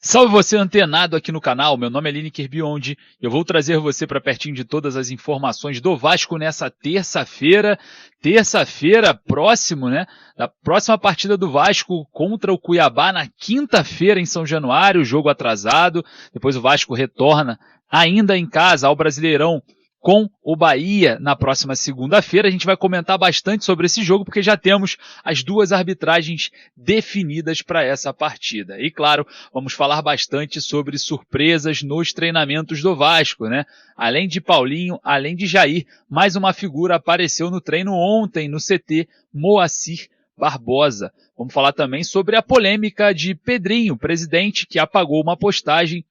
Salve você antenado aqui no canal, meu nome é Lineker Biondi e eu vou trazer você para pertinho de todas as informações do Vasco nessa terça-feira próximo, né? Da próxima partida do Vasco contra o Cuiabá na quinta-feira em São Januário, jogo atrasado, depois o Vasco retorna ainda em casa ao Brasileirão com o Bahia na próxima segunda-feira. A gente vai comentar bastante sobre esse jogo, porque já temos as duas arbitragens definidas para essa partida. E claro, vamos falar bastante sobre surpresas nos treinamentos do Vasco, né? Além de Paulinho, além de Jair, mais uma figura apareceu no treino ontem no CT, Moacir Barbosa. Vamos falar também sobre a polêmica de Pedrinho, presidente, que apagou uma postagem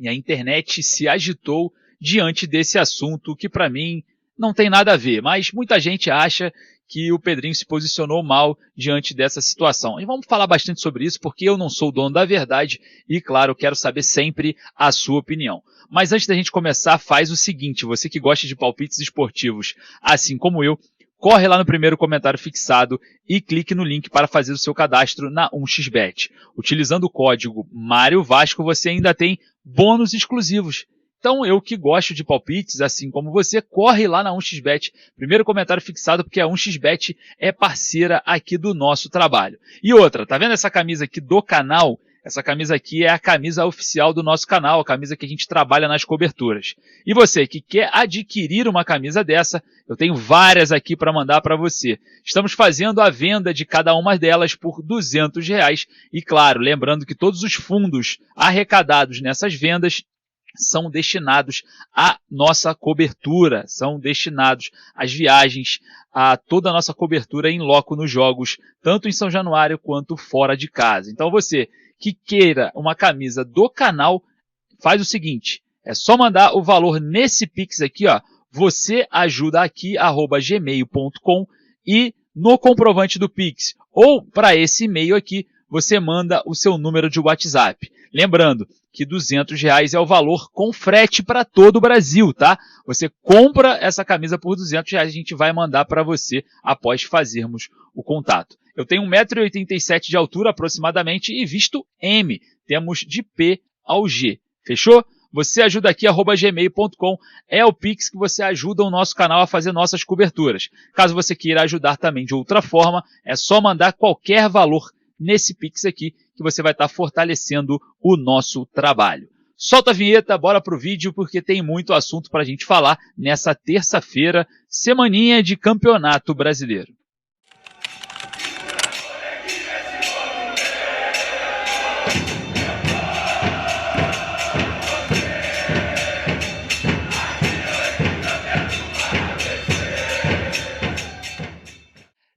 e a internet se agitou diante desse assunto que para mim não tem nada a ver, mas muita gente acha que o Pedrinho se posicionou mal diante dessa situação. E vamos falar bastante sobre isso porque eu não sou o dono da verdade e, claro, quero saber sempre a sua opinião. Mas antes da gente começar, faz o seguinte, você que gosta de palpites esportivos, assim como eu, corre lá no primeiro comentário fixado e clique no link para fazer o seu cadastro na 1xBet. Utilizando o código MárioVasco, você ainda tem bônus exclusivos. Então, eu que gosto de palpites, assim como você, corre lá na 1xBet, primeiro comentário fixado, porque a 1xBet é parceira aqui do nosso trabalho. E outra, tá vendo essa camisa aqui do canal? Essa camisa aqui é a camisa oficial do nosso canal, a camisa que a gente trabalha nas coberturas. E você que quer adquirir uma camisa dessa, eu tenho várias aqui para mandar para você. Estamos fazendo a venda de cada uma delas por R$200. E claro, lembrando que todos os fundos arrecadados nessas vendas são destinados à nossa cobertura, são destinados às viagens, a toda a nossa cobertura em loco nos jogos, tanto em São Januário quanto fora de casa. Então você que queira uma camisa do canal, faz o seguinte, é só mandar o valor nesse Pix aqui, ó, você ajuda aqui, @gmail.com, e no comprovante do Pix, ou para esse e-mail aqui, você manda o seu número de WhatsApp. Lembrando que R$200 é o valor com frete para todo o Brasil, tá? Você compra essa camisa por R$200, a gente vai mandar para você após fazermos o contato. Eu tenho 1,87 m de altura aproximadamente e visto M. Temos de P ao G. Fechou? Você ajuda aqui, @gmail.com, é o Pix que você ajuda o nosso canal a fazer nossas coberturas. Caso você queira ajudar também de outra forma, é só mandar qualquer valor nesse Pix aqui, que você vai estar fortalecendo o nosso trabalho. Solta a vinheta, bora pro vídeo, porque tem muito assunto para a gente falar nessa terça-feira, semaninha de Campeonato Brasileiro.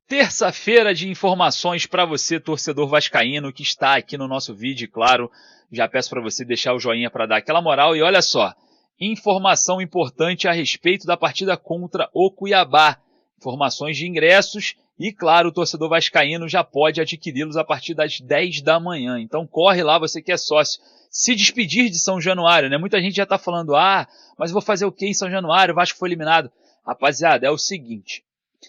Terça-feira de informações para você, torcedor vascaíno, que está aqui no nosso vídeo, e claro, já peço para você deixar o joinha para dar aquela moral. E olha só, informação importante a respeito da partida contra o Cuiabá. Informações de ingressos e, claro, o torcedor vascaíno já pode adquiri-los a partir das 10 da manhã. Então corre lá, você que é sócio. Se despedir de São Januário, né? Muita gente já está falando, mas vou fazer o que em São Januário? O Vasco foi eliminado. Rapaziada, é o seguinte...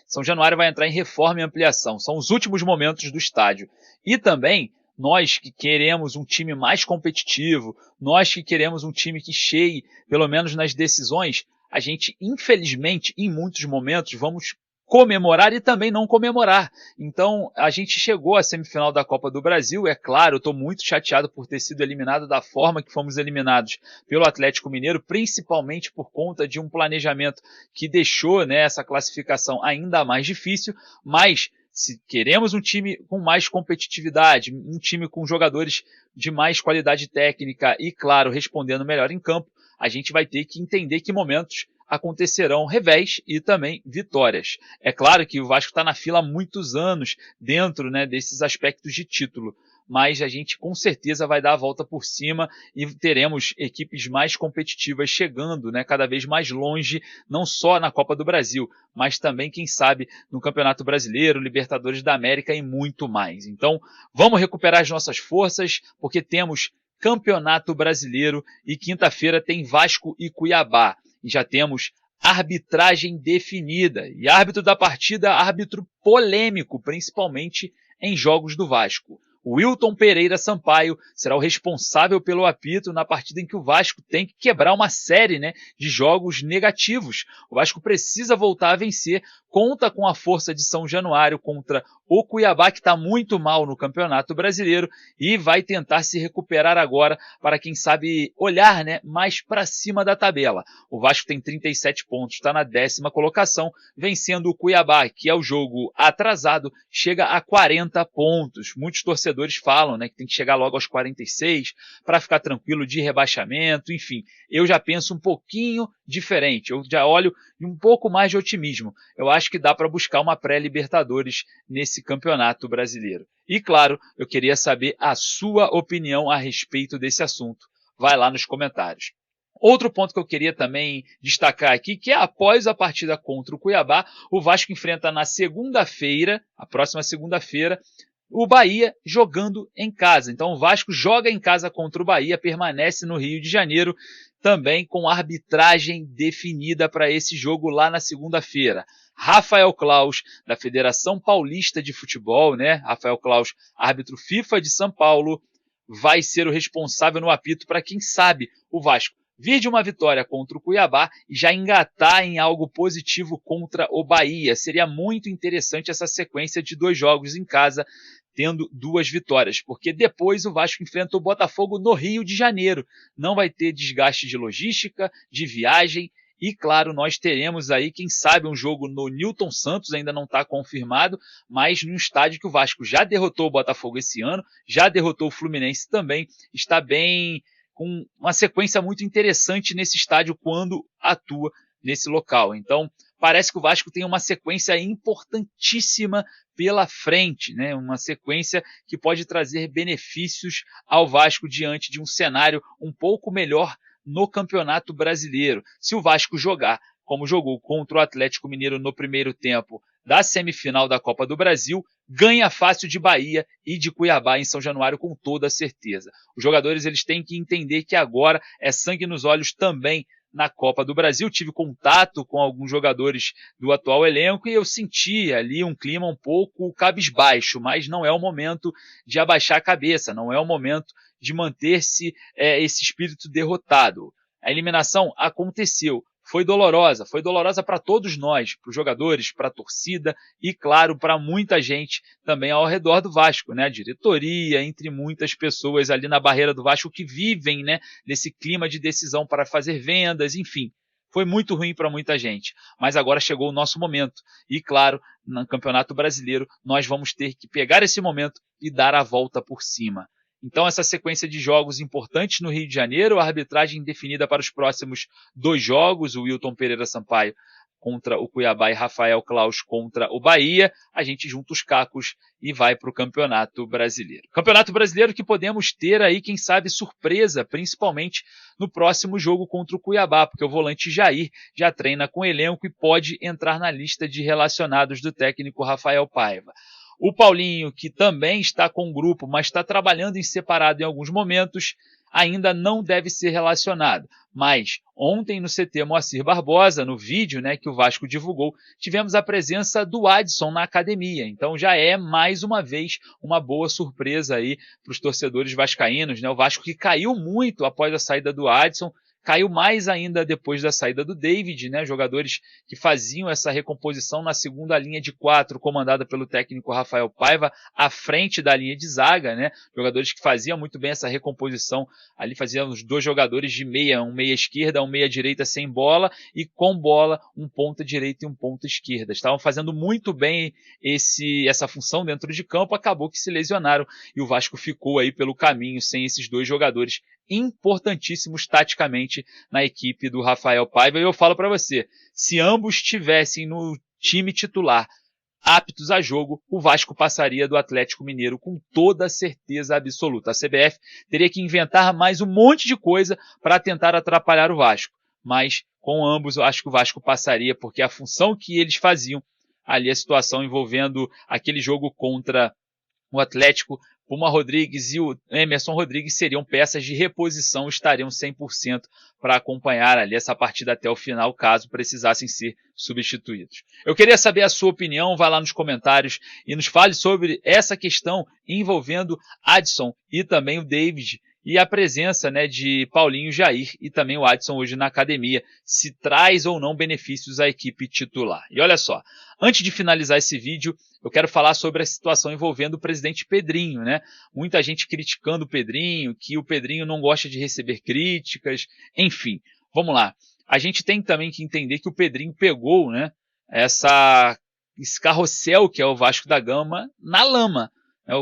São Januário vai entrar em reforma e ampliação. São os últimos momentos do estádio. E também, nós que queremos um time mais competitivo, nós que queremos um time que cheie, pelo menos nas decisões, a gente, infelizmente, em muitos momentos, vamos comemorar e também não comemorar. Então, a gente chegou à semifinal da Copa do Brasil. É claro, eu estou muito chateado por ter sido eliminado da forma que fomos eliminados pelo Atlético Mineiro, principalmente por conta de um planejamento que deixou, né, essa classificação ainda mais difícil, mas se queremos um time com mais competitividade, um time com jogadores de mais qualidade técnica e, claro, respondendo melhor em campo, a gente vai ter que entender que momentos acontecerão revés e também vitórias. É claro que o Vasco está na fila há muitos anos dentro, né, desses aspectos de título, mas a gente com certeza vai dar a volta por cima e teremos equipes mais competitivas chegando, né, cada vez mais longe, não só na Copa do Brasil, mas também, quem sabe, no Campeonato Brasileiro, Libertadores da América e muito mais. Então, vamos recuperar as nossas forças, porque temos Campeonato Brasileiro e quinta-feira tem Vasco e Cuiabá. E já temos arbitragem definida. E árbitro da partida, árbitro polêmico, principalmente em jogos do Vasco. O Wilton Pereira Sampaio será o responsável pelo apito na partida em que o Vasco tem que quebrar uma série, né, de jogos negativos. O Vasco precisa voltar a vencer, conta com a força de São Januário contra o Cuiabá, que está muito mal no Campeonato Brasileiro, e vai tentar se recuperar agora para, quem sabe, olhar, né, mais para cima da tabela. O Vasco tem 37 pontos, está na 10ª colocação, vencendo o Cuiabá, que é o jogo atrasado, chega a 40 pontos. Muitos torcedores falam, né, que tem que chegar logo aos 46 para ficar tranquilo de rebaixamento, enfim. Eu já penso um pouquinho diferente, eu já olho um pouco mais de otimismo. Eu acho que dá para buscar uma pré-Libertadores nesse Campeonato Brasileiro. E claro, eu queria saber a sua opinião a respeito desse assunto. Vai lá nos comentários. Outro ponto que eu queria também destacar aqui, que é após a partida contra o Cuiabá, o Vasco enfrenta na segunda-feira, a próxima segunda-feira, o Bahia jogando em casa. Então o Vasco joga em casa contra o Bahia, permanece no Rio de Janeiro, também com arbitragem definida para esse jogo lá na segunda-feira. Rafael Claus, da Federação Paulista de Futebol, né? Rafael Claus, árbitro FIFA de São Paulo, vai ser o responsável no apito para, quem sabe, o Vasco vir de uma vitória contra o Cuiabá e já engatar em algo positivo contra o Bahia. Seria muito interessante essa sequência de 2 jogos em casa, tendo 2 vitórias, porque depois o Vasco enfrenta o Botafogo no Rio de Janeiro. Não vai ter desgaste de logística, de viagem, e claro, nós teremos aí, quem sabe, um jogo no Newton Santos, ainda não está confirmado, mas num estádio que o Vasco já derrotou o Botafogo esse ano, já derrotou o Fluminense também, está bem com uma sequência muito interessante nesse estádio quando atua nesse local. Então, parece que o Vasco tem uma sequência importantíssima pela frente, né? Uma sequência que pode trazer benefícios ao Vasco diante de um cenário um pouco melhor no Campeonato Brasileiro. Se o Vasco jogar como jogou contra o Atlético Mineiro no primeiro tempo da semifinal da Copa do Brasil, ganha fácil de Bahia e de Cuiabá em São Januário com toda certeza. Os jogadores eles têm que entender que agora é sangue nos olhos também na Copa do Brasil. Tive contato com alguns jogadores do atual elenco e eu senti ali um clima um pouco cabisbaixo, mas não é o momento de abaixar a cabeça, não é o momento de manter-se esse espírito derrotado. A eliminação aconteceu. Foi dolorosa para todos nós, para os jogadores, para a torcida e, claro, para muita gente também ao redor do Vasco, né? A diretoria, entre muitas pessoas ali na barreira do Vasco que vivem, né, nesse clima de decisão para fazer vendas, enfim. Foi muito ruim para muita gente, mas agora chegou o nosso momento. E, claro, no Campeonato Brasileiro, nós vamos ter que pegar esse momento e dar a volta por cima. Então, essa sequência de jogos importantes no Rio de Janeiro, a arbitragem definida para os próximos 2 jogos, o Wilton Pereira Sampaio contra o Cuiabá e Rafael Claus contra o Bahia, a gente junta os cacos e vai para o Campeonato Brasileiro. Campeonato Brasileiro que podemos ter aí, quem sabe, surpresa, principalmente no próximo jogo contra o Cuiabá, porque o volante Jair já treina com o elenco e pode entrar na lista de relacionados do técnico Rafael Paiva. O Paulinho, que também está com o grupo, mas está trabalhando em separado em alguns momentos, ainda não deve ser relacionado. Mas ontem no CT Moacir Barbosa, no vídeo, né, que o Vasco divulgou, tivemos a presença do Adson na academia. Então já é mais uma vez uma boa surpresa aí para os torcedores vascaínos, né? O Vasco que caiu muito após a saída do Adson, caiu mais ainda depois da saída do David, né? Jogadores que faziam essa recomposição na segunda linha de 4, comandada pelo técnico Rafael Paiva, à frente da linha de zaga, né? Jogadores que faziam muito bem essa recomposição. Ali faziam os 2 jogadores de meia, um meia esquerda, um meia direita sem bola, e com bola, um ponta direita e um ponta esquerda. Estavam fazendo muito bem essa função dentro de campo, acabou que se lesionaram, e o Vasco ficou aí pelo caminho sem esses 2 jogadores importantíssimos taticamente na equipe do Rafael Paiva. E eu falo para você, se ambos estivessem no time titular aptos a jogo, o Vasco passaria do Atlético Mineiro com toda certeza absoluta. A CBF teria que inventar mais um monte de coisa para tentar atrapalhar o Vasco, mas com ambos eu acho que o Vasco passaria, porque a função que eles faziam ali, a situação envolvendo aquele jogo contra o Atlético, Puma Rodrigues e o Emerson Rodrigues seriam peças de reposição, estariam 100% para acompanhar ali essa partida até o final, caso precisassem ser substituídos. Eu queria saber a sua opinião, vá lá nos comentários e nos fale sobre essa questão envolvendo Adson e também o David, e a presença, né, de Paulinho Jair e também o Adson hoje na academia, se traz ou não benefícios à equipe titular. E olha só, antes de finalizar esse vídeo, eu quero falar sobre a situação envolvendo o presidente Pedrinho, né? Muita gente criticando o Pedrinho, que o Pedrinho não gosta de receber críticas, enfim, vamos lá. A gente tem também que entender que o Pedrinho pegou, né, esse carrossel que é o Vasco da Gama na lama.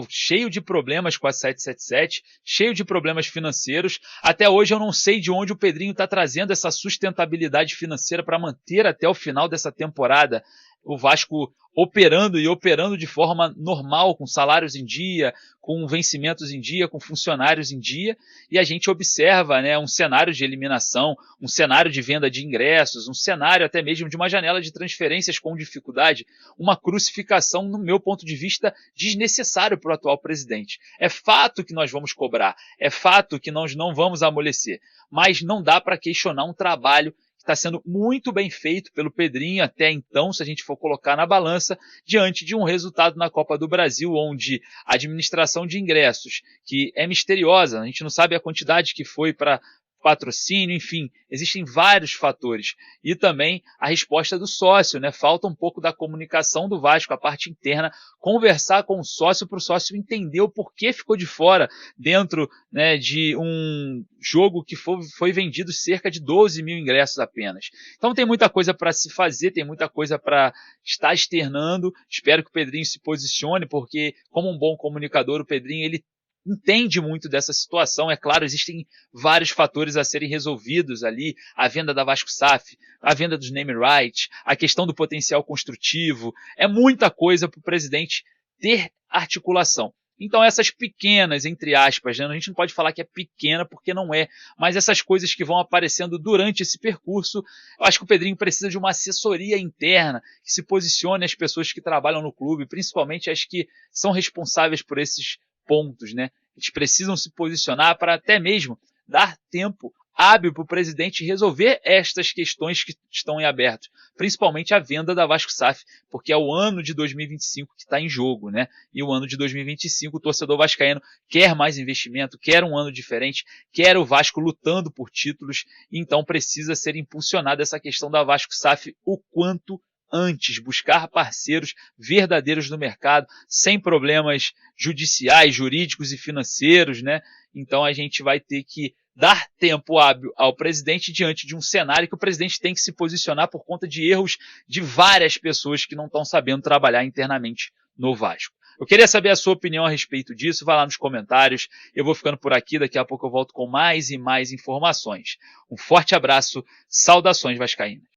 Cheio de problemas com a 777, cheio de problemas financeiros. Até hoje eu não sei de onde o Pedrinho está trazendo essa sustentabilidade financeira para manter até o final dessa temporada o Vasco operando de forma normal, com salários em dia, com vencimentos em dia, com funcionários em dia, e a gente observa, né, um cenário de eliminação, um cenário de venda de ingressos, um cenário até mesmo de uma janela de transferências com dificuldade, uma crucificação, no meu ponto de vista, desnecessário para o atual presidente. É fato que nós vamos cobrar, é fato que nós não vamos amolecer, mas não dá para questionar um trabalho que está sendo muito bem feito pelo Pedrinho até então, se a gente for colocar na balança, diante de um resultado na Copa do Brasil, onde a administração de ingressos, que é misteriosa, a gente não sabe a quantidade que foi para patrocínio, enfim, existem vários fatores. E também a resposta do sócio, né? Falta um pouco da comunicação do Vasco, a parte interna, conversar com o sócio para o sócio entender o porquê ficou de fora dentro, né, de um jogo que foi vendido cerca de 12 mil ingressos apenas. Então tem muita coisa para se fazer, tem muita coisa para estar externando. Espero que o Pedrinho se posicione, porque como um bom comunicador, o Pedrinho ele entende muito dessa situação. É claro, existem vários fatores a serem resolvidos ali, a venda da Vasco SAF, a venda dos name rights, a questão do potencial construtivo, é muita coisa para o presidente ter articulação. Então essas pequenas, entre aspas, né, a gente não pode falar que é pequena porque não é, mas essas coisas que vão aparecendo durante esse percurso, eu acho que o Pedrinho precisa de uma assessoria interna, que se posicione as pessoas que trabalham no clube, principalmente as que são responsáveis por esses pontos, né? Eles precisam se posicionar para até mesmo dar tempo hábil para o presidente resolver estas questões que estão em aberto, principalmente a venda da Vasco SAF, porque é o ano de 2025 que está em jogo, né? E o ano de 2025 o torcedor vascaíno quer mais investimento, quer um ano diferente, quer o Vasco lutando por títulos, então precisa ser impulsionada essa questão da Vasco SAF o quanto antes, buscar parceiros verdadeiros no mercado, sem problemas judiciais, jurídicos e financeiros, né? Então a gente vai ter que dar tempo hábil ao presidente diante de um cenário que o presidente tem que se posicionar por conta de erros de várias pessoas que não estão sabendo trabalhar internamente no Vasco. Eu queria saber a sua opinião a respeito disso, vai lá nos comentários. Eu vou ficando por aqui, daqui a pouco eu volto com mais e mais informações. Um forte abraço, saudações vascaínas.